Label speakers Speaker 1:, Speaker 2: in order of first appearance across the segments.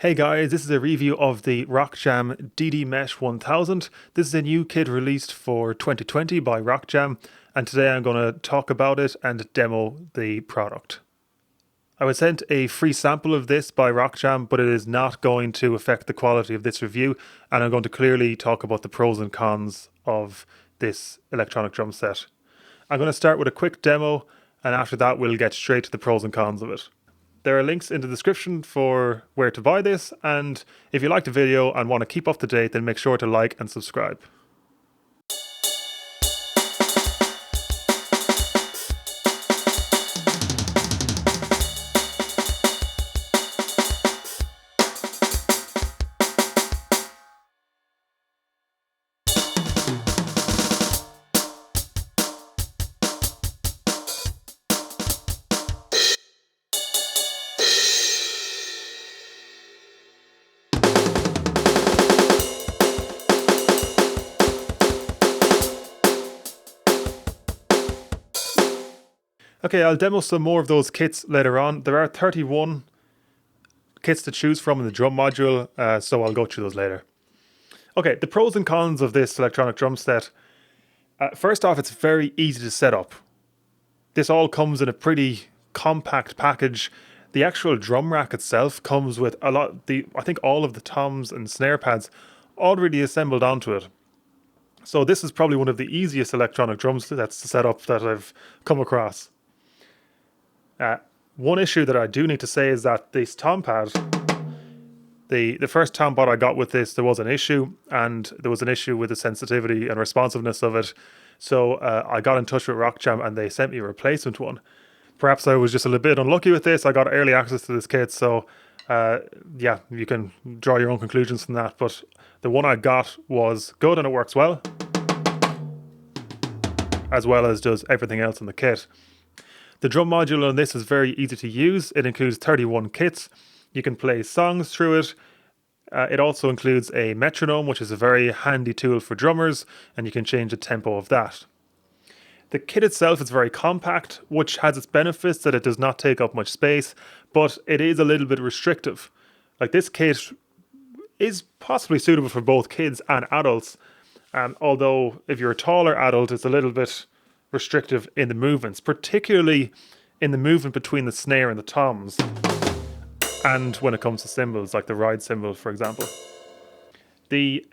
Speaker 1: Hey guys, this is a review of the RockJam DDMESH1000. This is a new kit released for 2020 by RockJam, and today I'm going to talk about it and demo the product. I was sent a free sample of this by RockJam, but it is not going to affect the quality of this review, and I'm going to clearly talk about the pros and cons of this electronic drum set. I'm going to start with a quick demo, and after that we'll get straight to the pros and cons of it. There are links in the description for where to buy this, and if you liked the video and want to keep up to date, then make sure to like and subscribe. Okay, I'll demo some more of those kits later on. There are 31 kits to choose from in the drum module, so I'll go through those later. Okay, the pros and cons of this electronic drum set. First off, it's very easy to set up. This all comes in a pretty compact package. The actual drum rack itself comes with I think all of the toms and snare pads already assembled onto it. So this is probably one of the easiest electronic drum sets to set up that I've come across. One issue that I do need to say is that this tom pad, the first tom pad I got with this, there was an issue, and there was an issue with the sensitivity and responsiveness of it. So I got in touch with RockJam and they sent me a replacement one. Perhaps I was just a little bit unlucky with this. I got early access to this kit, so yeah, you can draw your own conclusions from that. But the one I got was good and it works well as does everything else in the kit. The drum module on this is very easy to use. It includes 31 kits. You can play songs through it. It also includes a metronome, which is a very handy tool for drummers, and you can change the tempo of that. The kit itself is very compact, which has its benefits that it does not take up much space, but it is a little bit restrictive. Like, this kit is possibly suitable for both kids and adults, although if you're a taller adult, it's a little bit restrictive in the movements, particularly in the movement between the snare and the toms, and when it comes to cymbals, like the ride cymbal, for example. The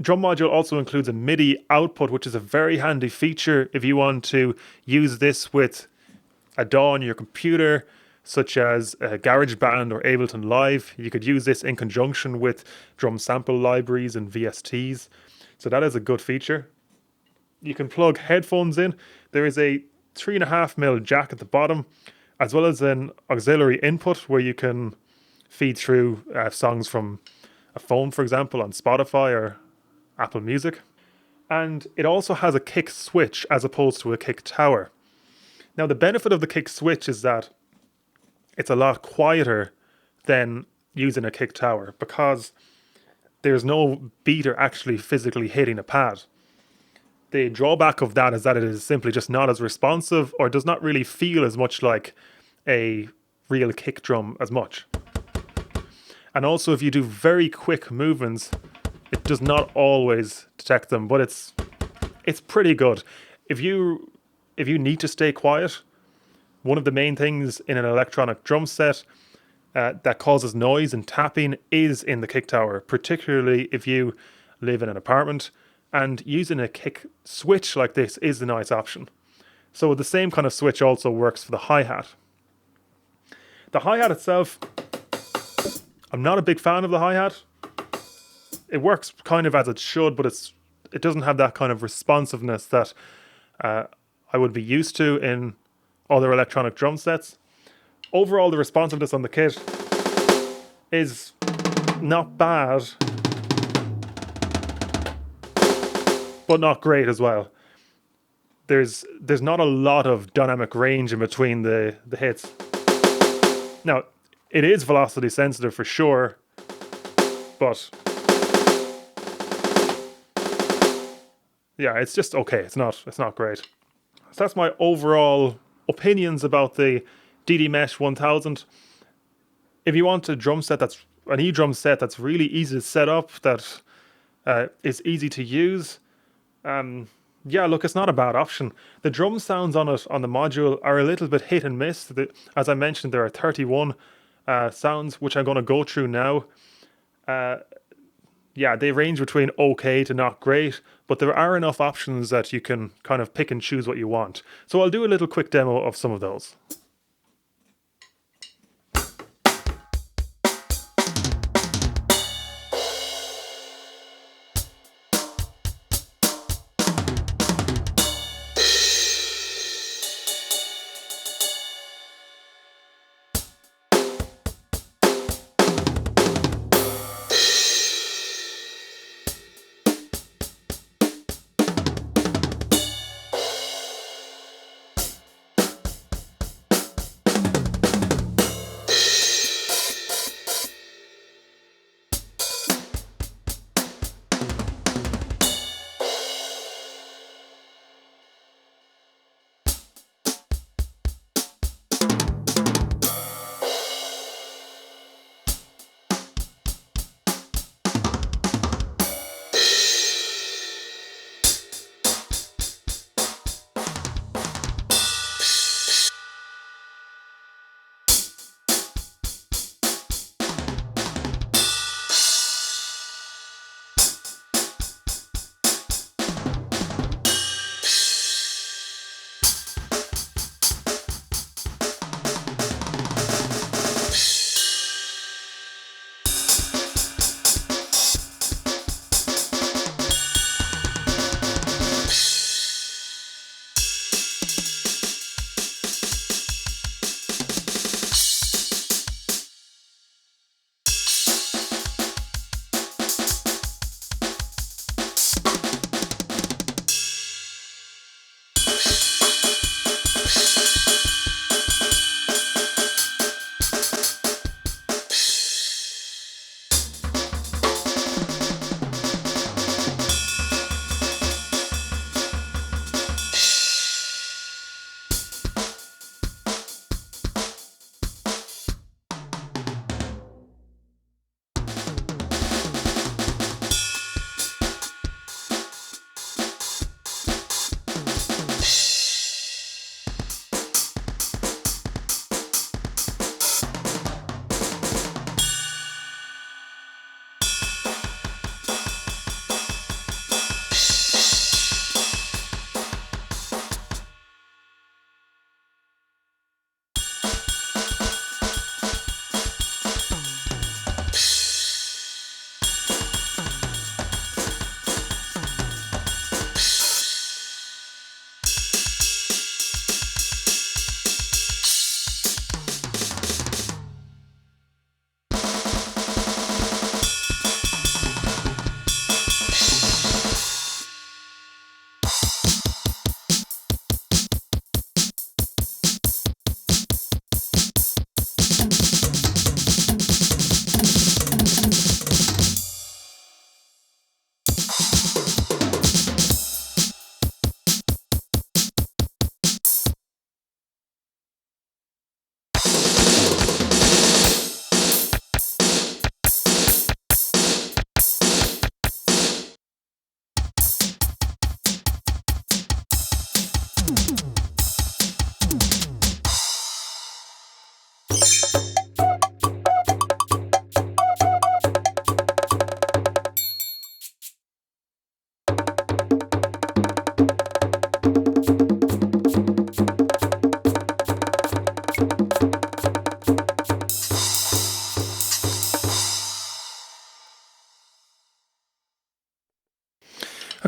Speaker 1: drum module also includes a MIDI output, which is a very handy feature if you want to use this with a DAW on your computer, such as GarageBand or Ableton Live. You could use this in conjunction with drum sample libraries and VSTs, so that is a good feature. You can plug headphones in. There is a 3.5mm jack at the bottom, as well as an auxiliary input where you can feed through songs from a phone, for example, on Spotify or Apple Music. And it also has a kick switch as opposed to a kick tower. Now, the benefit of the kick switch is that it's a lot quieter than using a kick tower because there's no beater actually physically hitting a pad. The drawback of that is that it is simply just not as responsive, or does not really feel as much like a real kick drum as much. And also, if you do very quick movements, it does not always detect them, but it's pretty good. If you need to stay quiet, one of the main things in an electronic drum set that causes noise and tapping is in the kick tower, particularly if you live in an apartment. And using a kick switch like this is a nice option. So the same kind of switch also works for the hi-hat. The hi-hat itself, I'm not a big fan of the hi-hat. It works kind of as it should, but it doesn't have that kind of responsiveness that I would be used to in other electronic drum sets. Overall, the responsiveness on the kit is not bad, but not great as well. There's not a lot of dynamic range in between the hits. Now, it is velocity sensitive for sure, but yeah, it's just okay. It's not great. So that's my overall opinions about the DDMESH1000. If you want a drum set that's an E-drum set that's really easy to set up, that is easy to use. Yeah, look, it's not a bad option. The drum sounds on it, on the module, are a little bit hit and miss. As I mentioned, there are 31 sounds, which I'm going to go through now. Yeah, they range between okay to not great, but there are enough options that you can kind of pick and choose what you want. So I'll do a little quick demo of some of those.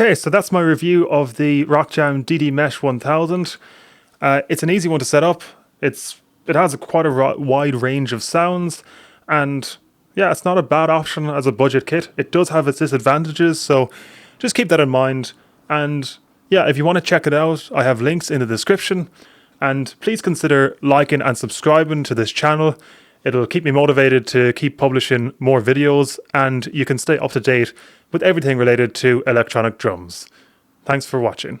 Speaker 1: Okay, so that's my review of the RockJam DDMESH1000. It's an easy one to set up. It has quite a wide range of sounds, and yeah, it's not a bad option as a budget kit. It does have its disadvantages, so just keep that in mind. And yeah, if you want to check it out, I have links in the description. And please consider liking and subscribing to this channel. It'll keep me motivated to keep publishing more videos, and you can stay up to date with everything related to electronic drums. Thanks for watching.